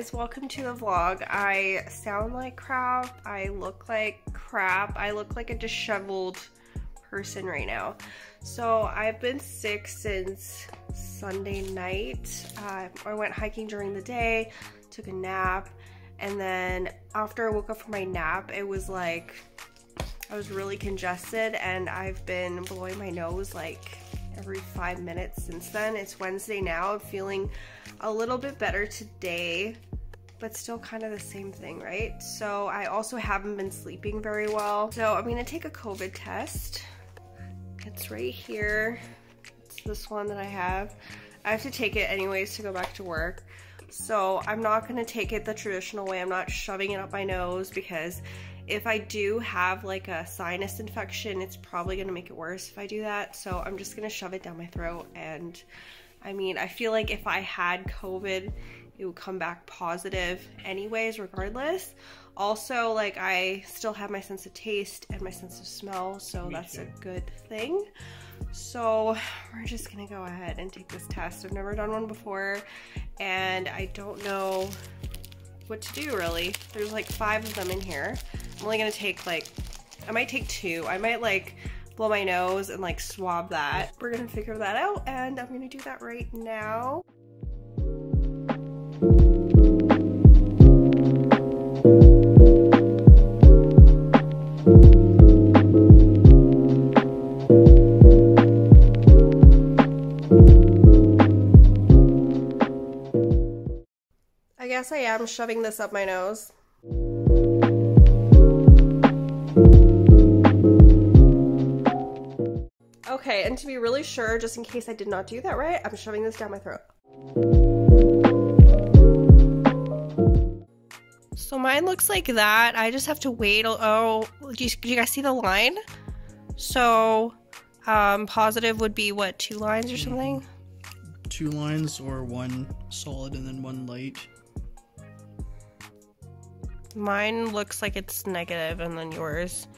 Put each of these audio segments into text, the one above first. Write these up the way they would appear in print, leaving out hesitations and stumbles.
guys, welcome to the vlog. I sound like crap, I look like crap, I look like a disheveled person right now. So I've been sick since Sunday night. I went hiking during the day, took a nap, and then after I woke up from my nap, it was like I was really congested, and I've been blowing my nose like every 5 minutes since then. It's Wednesday now. I'm feeling a little bit better today, but still kind of the same thing, right? So I also haven't been sleeping very well. So I'm gonna take a COVID test. It's right here. It's this one that I have. I have to take it anyways to go back to work. So I'm not gonna take it the traditional way. I'm not shoving it up my nose, because if I do have like a sinus infection, it's probably gonna make it worse if I do that. So I'm just gonna shove it down my throat. And I mean, I feel like if I had COVID, it would come back positive anyways, regardless. Also, like, I still have my sense of taste and my sense of smell, so that's a good thing. So we're just gonna go ahead and take this test. I've never done one before, and I don't know what to do really. There's like 5 of them in here. I'm only gonna take like, I might take 2. I might like blow my nose and like swab that. We're gonna figure that out, and I'm gonna do that right now. I guess I am shoving this up my nose. Okay, and to be really sure, just in case I did not do that right, I'm shoving this down my throat. So mine looks like that. I just have to wait. Oh, do you guys see the line? So, positive would be what, 2 lines or something? 2 lines, or 1 solid and then 1 light. Mine looks like it's negative, and then yours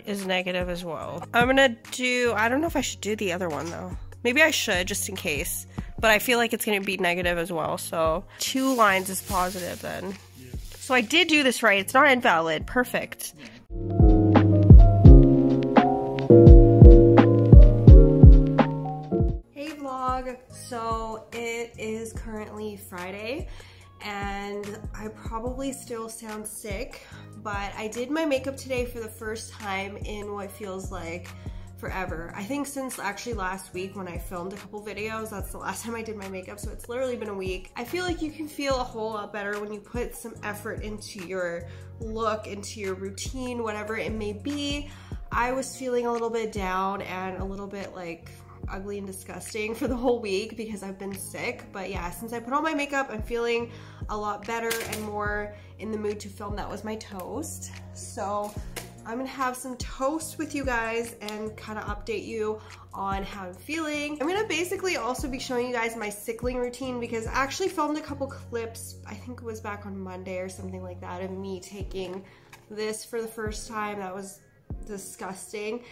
is negative as well. I'm gonna do, I don't know if I should do the other one though. Maybe I should, just in case. But I feel like it's gonna be negative as well, so 2 lines is positive then. Yeah. So I did do this right, it's not invalid. Perfect. Yeah. Hey vlog, so it is currently Friday, and I probably still sound sick, but I did my makeup today for the first time in what feels like forever. I think since actually last week when I filmed a couple videos, that's the last time I did my makeup, so it's literally been a week. I feel like you can feel a whole lot better when you put some effort into your look, into your routine, whatever it may be. I was feeling a little bit down and a little bit like ugly and disgusting for the whole week because I've been sick, but yeah, since I put on my makeup, I'm feeling a lot better and more in the mood to film. That was my toast. So I'm gonna have some toast with you guys and kind of update you on how I'm feeling. I'm gonna basically also be showing you guys my sickling routine, because I actually filmed a couple clips, I think it was back on Monday or something like that, of me taking this for the first time. That was disgusting.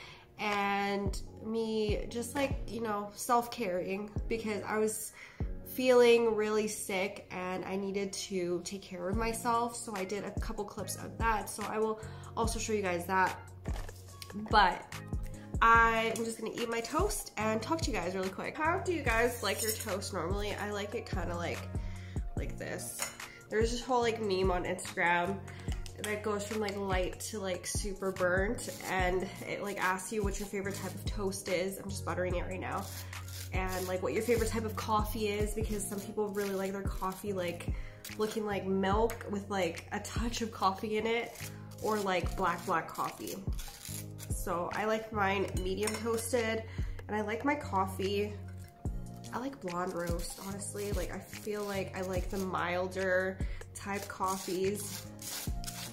And me just like, you know, self-caring, because I was feeling really sick and I needed to take care of myself. So I did a couple clips of that. So I will also show you guys that. But I'm just gonna eat my toast and talk to you guys really quick. How do you guys like your toast normally? I like it kind of like this. There's this whole like meme on Instagram that goes from like light to like super burnt, and it like asks you what your favorite type of toast is. I'm just buttering it right now. And like what your favorite type of coffee is, because some people really like their coffee like looking like milk with like a touch of coffee in it, or like black coffee. So I like mine medium toasted, and I like my coffee, I like blonde roast, honestly. Like I feel like I like the milder type coffees.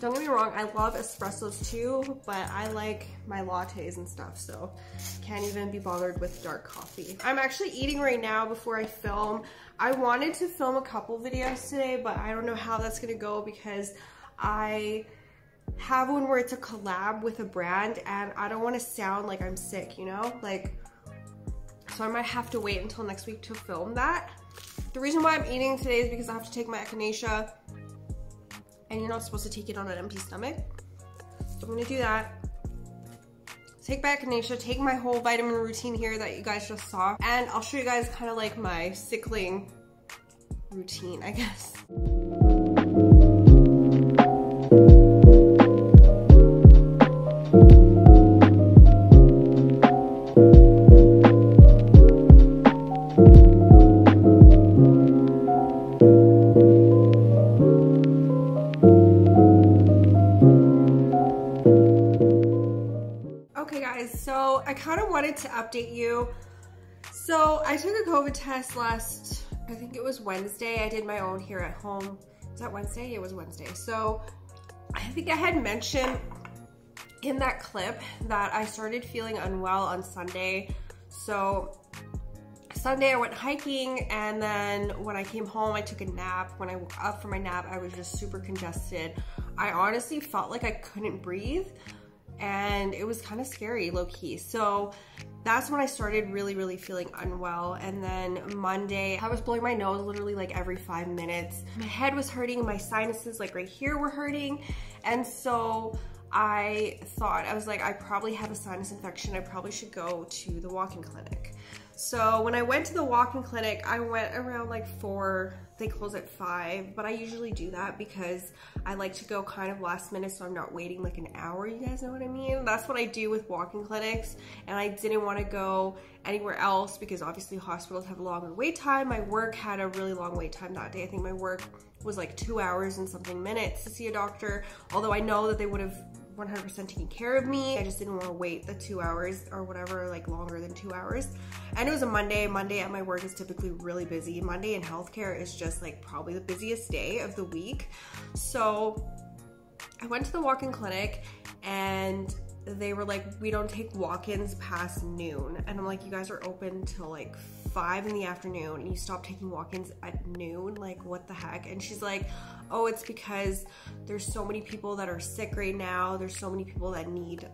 Don't get me wrong, I love espressos too, but I like my lattes and stuff, so can't even be bothered with dark coffee. I'm actually eating right now before I film. I wanted to film a couple videos today, but I don't know how that's gonna go, because I have one where it's a collab with a brand, and I don't want to sound like I'm sick, you know? Like, So I might have to wait until next week to film that. The reason why I'm eating today is because I have to take my echinacea, and you're not supposed to take it on an empty stomach. So I'm gonna do that. Take my echinacea, take my whole vitamin routine here that you guys just saw, and I'll show you guys kind of like my sickling routine, I guess. Okay guys, so I kind of wanted to update you. So I took a COVID test last, I think it was Wednesday. I did my own here at home. Is that Wednesday? It was Wednesday. So I think I had mentioned in that clip that I started feeling unwell on Sunday. So Sunday I went hiking, and then when I came home I took a nap. When I woke up from my nap I was just super congested. I honestly felt like I couldn't breathe, and it was kind of scary, low-key. So that's when I started really feeling unwell. And then Monday, I was blowing my nose literally like every 5 minutes. My head was hurting, my sinuses like right here were hurting. And so I thought, I was like, I probably have a sinus infection. I probably should go to the walk-in clinic. So when I went to the walk-in clinic, I went around like 4, they close at 5, but I usually do that because I like to go kind of last minute so I'm not waiting like an hour, you guys know what I mean? That's what I do with walk-in clinics, and I didn't want to go anywhere else because obviously hospitals have a longer wait time. My work had a really long wait time that day. I think my work was like 2 hours and something minutes to see a doctor, although I know that they would have 100% taking care of me. I just didn't want to wait the 2 hours or whatever, like longer than 2 hours. And it was a Monday. Monday at my work is typically really busy. Monday in healthcare is just like probably the busiest day of the week. So I went to the walk-in clinic, and they were like, we don't take walk-ins past noon. And I'm like, you guys are open till like 5 in the afternoon and you stop taking walk-ins at noon? Like, what the heck? And she's like, oh, it's because there's so many people that are sick right now. There's so many people that need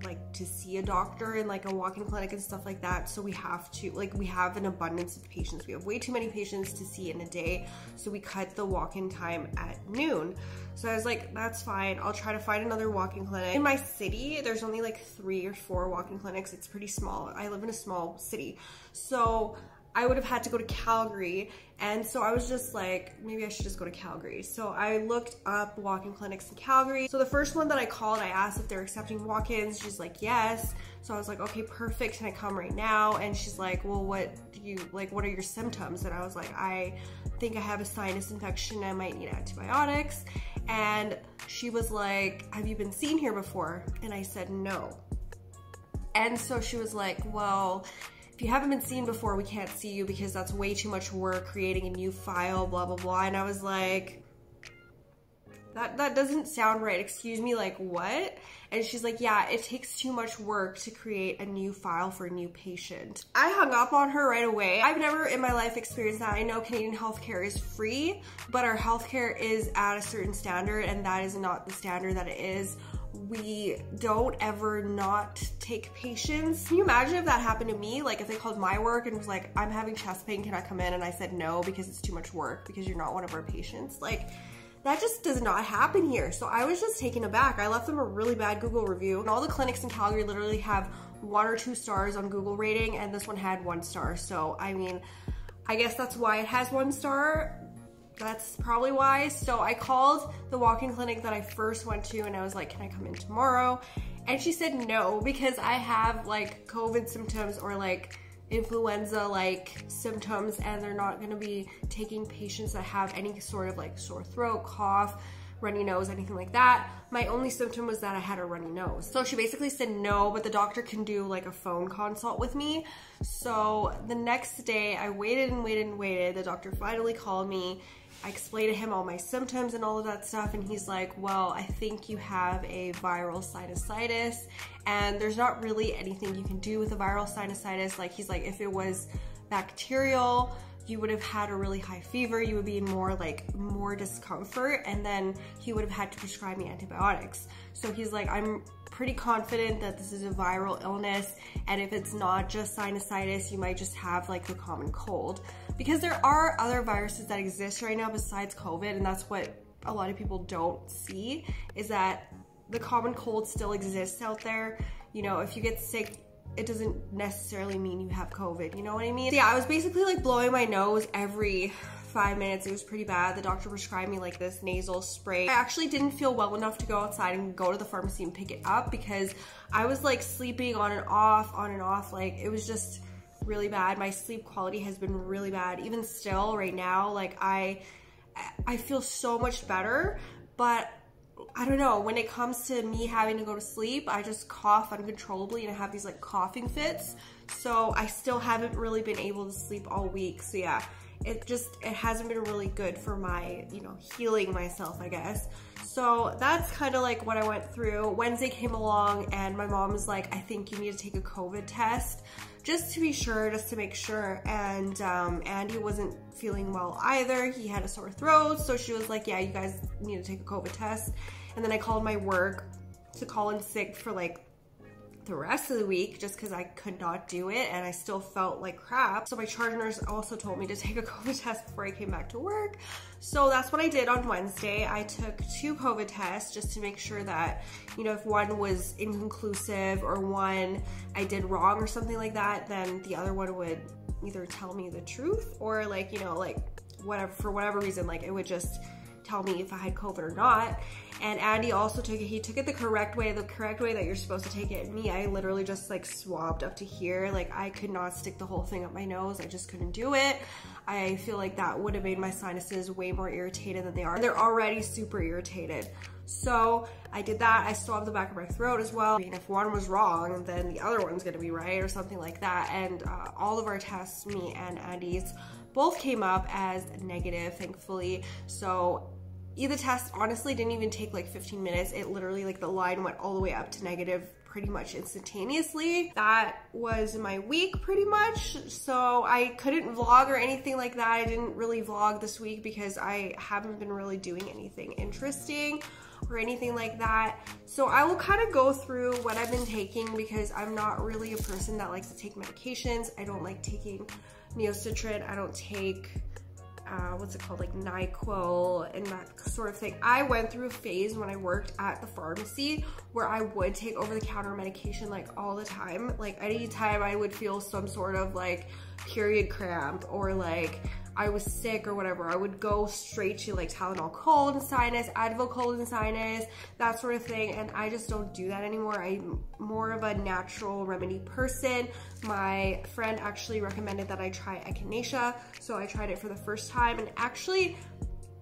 like to see a doctor in like a walk-in clinic and stuff like that. So we have to, like, we have an abundance of patients. We have way too many patients to see in a day. So we cut the walk-in time at noon. So I was like, that's fine. I'll try to find another walk-in clinic. In my city, there's only like 3 or 4 walk-in clinics. It's pretty small. I live in a small city. So I would have had to go to Calgary. And so I was just like, maybe I should just go to Calgary. So I looked up walk-in clinics in Calgary. So the first one that I called, I asked if they're accepting walk-ins. She's like, yes. So I was like, okay, perfect. Can I come right now? And she's like, well, what are your symptoms? And I was like, I think I have a sinus infection. I might need antibiotics. And she was like, have you been seen here before? And I said, no. And so she was like, well, if you haven't been seen before, we can't see you because that's way too much work creating a new file, blah, blah, blah. And I was like, that doesn't sound right. Excuse me, like what? And she's like, yeah, it takes too much work to create a new file for a new patient. I hung up on her right away. I've never in my life experienced that. I know Canadian healthcare is free, but our healthcare is at a certain standard, and that is not the standard that it is. We don't ever not take patients. Can you imagine if that happened to me? Like if they called my work and was like, I'm having chest pain, can I come in? And I said no because it's too much work because you're not one of our patients. Like, that just does not happen here. So I was just taken aback. I left them a really bad Google review, and all the clinics in Calgary literally have 1 or 2 stars on Google rating, and this one had 1 star. So I mean, I guess that's why it has 1 star. That's probably why. So I called the walk-in clinic that I first went to, and I was like, can I come in tomorrow? And she said no, because I have like COVID symptoms or like influenza like symptoms, and they're not going to be taking patients that have any sort of like sore throat, cough, runny nose, anything like that. My only symptom was that I had a runny nose. So she basically said no, but the doctor can do like a phone consult with me. So the next day I waited and waited and waited. The doctor finally called me. I explained to him all my symptoms and all of that stuff, and he's like, well, I think you have a viral sinusitis, and there's not really anything you can do with a viral sinusitis. Like, he's like, if it was bacterial, you would have had a really high fever, you would be in more discomfort, and then he would have had to prescribe me antibiotics. So he's like, I'm pretty confident that this is a viral illness, and if it's not just sinusitis, you might just have like the common cold, because there are other viruses that exist right now besides COVID, and that's what a lot of people don't see, is that the common cold still exists out there. You know, if you get sick, it doesn't necessarily mean you have COVID, you know what I mean? So yeah, I was basically like blowing my nose every 5 minutes. It was pretty bad. The doctor prescribed me like this nasal spray. I actually didn't feel well enough to go outside and go to the pharmacy and pick it up, because I was like sleeping on and off, like it was just really bad. My sleep quality has been really bad. Even still right now, like I feel so much better, but I don't know, when it comes to me having to go to sleep, I just cough uncontrollably and I have these like coughing fits. So I still haven't really been able to sleep all week. So yeah, it hasn't been really good for my, you know, healing myself, I guess. So that's kind of like what I went through. Wednesday came along and my mom was like, I think you need to take a COVID test just to be sure, just to make sure. And Andy wasn't feeling well either. He had a sore throat. So she was like, yeah, you guys need to take a COVID test. And then I called my work to call in sick for like the rest of the week, just because I could not do it and I still felt like crap. So my charge nurse also told me to take a COVID test before I came back to work. So that's what I did on Wednesday. I took 2 COVID tests just to make sure that, you know, if one was inconclusive or one I did wrong or something like that, then the other one would either tell me the truth or like, you know, like whatever, for whatever reason, like it would just tell me if I had COVID or not. And Andy also took it, he took it the correct way that you're supposed to take it. And me, I literally just like swabbed up to here. Like I could not stick the whole thing up my nose. I just couldn't do it. I feel like that would have made my sinuses way more irritated than they are. They're already super irritated. So I did that. I swabbed the back of my throat as well. I mean, if one was wrong, then the other one's gonna be right or something like that. And all of our tests, me and Andy's, both came up as negative, thankfully. So the test honestly didn't even take like 15 minutes. It literally, like the line went all the way up to negative pretty much instantaneously. That was my week pretty much. So I couldn't vlog or anything like that. I didn't really vlog this week because I haven't been really doing anything interesting or anything like that. So I will kind of go through what I've been taking, because I'm not really a person that likes to take medications. I don't like taking neocitrin. I don't take what's it called, like NyQuil and that sort of thing. I went through a phase when I worked at the pharmacy where I would take over-the-counter medication like all the time. Like any time I would feel some sort of like period cramp or like I was sick or whatever, I would go straight to like Tylenol cold and sinus, Advil cold and sinus, that sort of thing. And I just don't do that anymore. I'm more of a natural remedy person. My friend actually recommended that I try echinacea, so I tried it for the first time, and actually,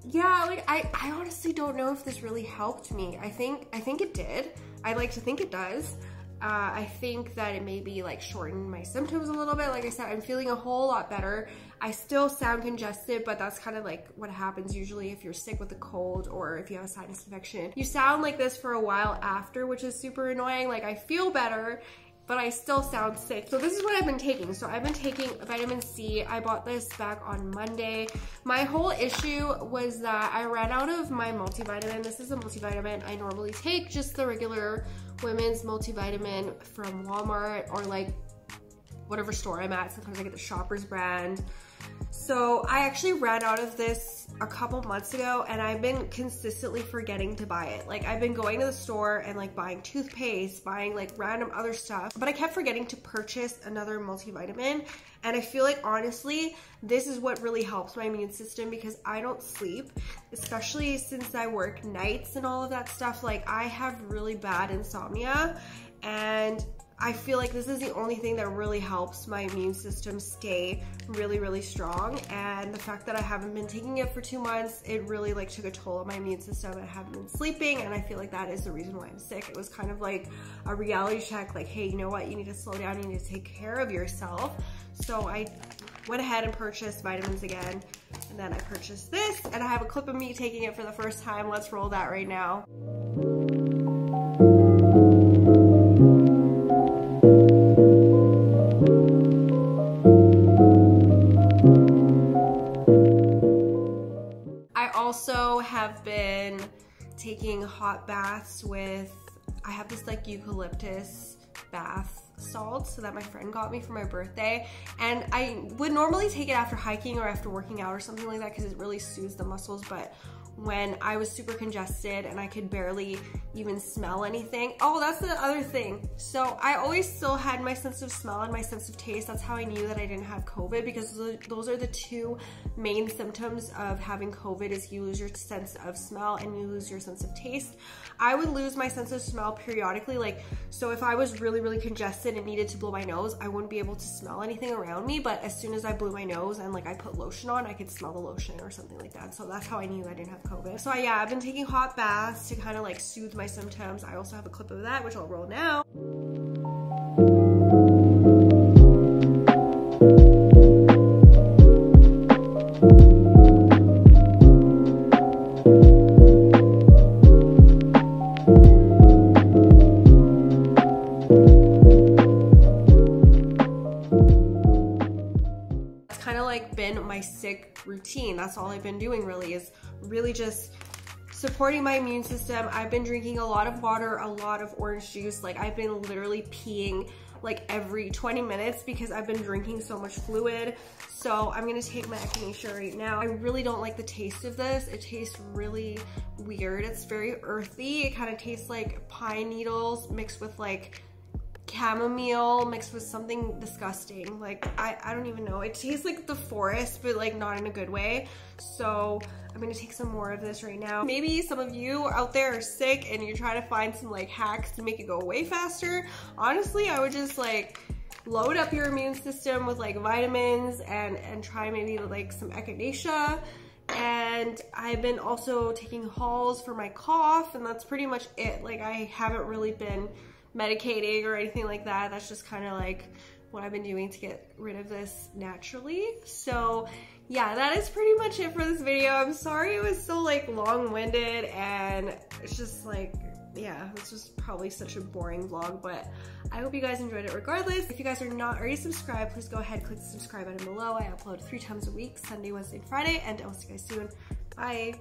yeah, like I honestly don't know if this really helped me. I think it did. I like to think it does. I think that it maybe like shortened my symptoms a little bit. Like I said, I'm feeling a whole lot better. I still sound congested, but that's kind of like what happens usually if you're sick with a cold or if you have a sinus infection. You sound like this for a while after, which is super annoying. Like I feel better, but I still sound sick. So this is what I've been taking. So I've been taking vitamin C. I bought this back on Monday. My whole issue was that I ran out of my multivitamin. This is a multivitamin I normally take, just the regular women's multivitamin from Walmart or like whatever store I'm at. Sometimes I get the Shoppers brand. So I actually ran out of this a couple months ago, and I've been consistently forgetting to buy it. Like I've been going to the store and like buying toothpaste, buying like random other stuff, but I kept forgetting to purchase another multivitamin. And I feel like honestly, this is what really helps my immune system, because I don't sleep, especially since I work nights and all of that stuff. Like I have really bad insomnia, and I feel like this is the only thing that really helps my immune system stay really, really strong. And the fact that I haven't been taking it for 2 months, it really like took a toll on my immune system. I haven't been sleeping, and I feel like that is the reason why I'm sick. It was kind of like a reality check, like, hey, you know what? You need to slow down. You need to take care of yourself. So I went ahead and purchased vitamins again, and then I purchased this, and I have a clip of me taking it for the first time. Let's roll that right now. I also have been taking hot baths with I have this like eucalyptus bath salt so that my friend got me for my birthday, and I would normally take it after hiking or after working out or something like that because it really soothes the muscles. But when I was super congested and I could barely even smell anything. Oh, that's the other thing. So I always still had my sense of smell and my sense of taste. That's how I knew that I didn't have COVID, because those are the two main symptoms of having COVID, is you lose your sense of smell and you lose your sense of taste. I would lose my sense of smell periodically. Like, so if I was really, really congested and needed to blow my nose, I wouldn't be able to smell anything around me. But as soon as I blew my nose and like I put lotion on, I could smell the lotion or something like that. So that's how I knew I didn't have COVID. So yeah, I've been taking hot baths to kind of like soothe my symptoms. I also have a clip of that, which I'll roll now. Been my sick routine. That's all I've been doing really, is really just supporting my immune system. I've been drinking a lot of water, a lot of orange juice. Like, I've been literally peeing like every 20 minutes because I've been drinking so much fluid. So I'm gonna take my echinacea right now. I really don't like the taste of this. It tastes really weird. It's very earthy. It kind of tastes like pine needles mixed with like chamomile mixed with something disgusting. Like, I don't even know. It tastes like the forest, but like not in a good way. So I'm gonna take some more of this right now. Maybe some of you out there are sick and you're trying to find some like hacks to make it go away faster. Honestly, I would just like load up your immune system with like vitamins and try maybe like some echinacea. And I've been also taking Halls for my cough, and that's pretty much it. Like, I haven't really been medicating or anything like that. That's just kind of like what I've been doing to get rid of this naturally. So yeah, that is pretty much it for this video. I'm sorry it was so like long-winded, and it's just like, yeah, it's just probably such a boring vlog, but I hope you guys enjoyed it regardless. If you guys are not already subscribed, please go ahead, click the subscribe button below. I upload 3 times a week, Sunday, Wednesday, and Friday, and I'll see you guys soon. Bye.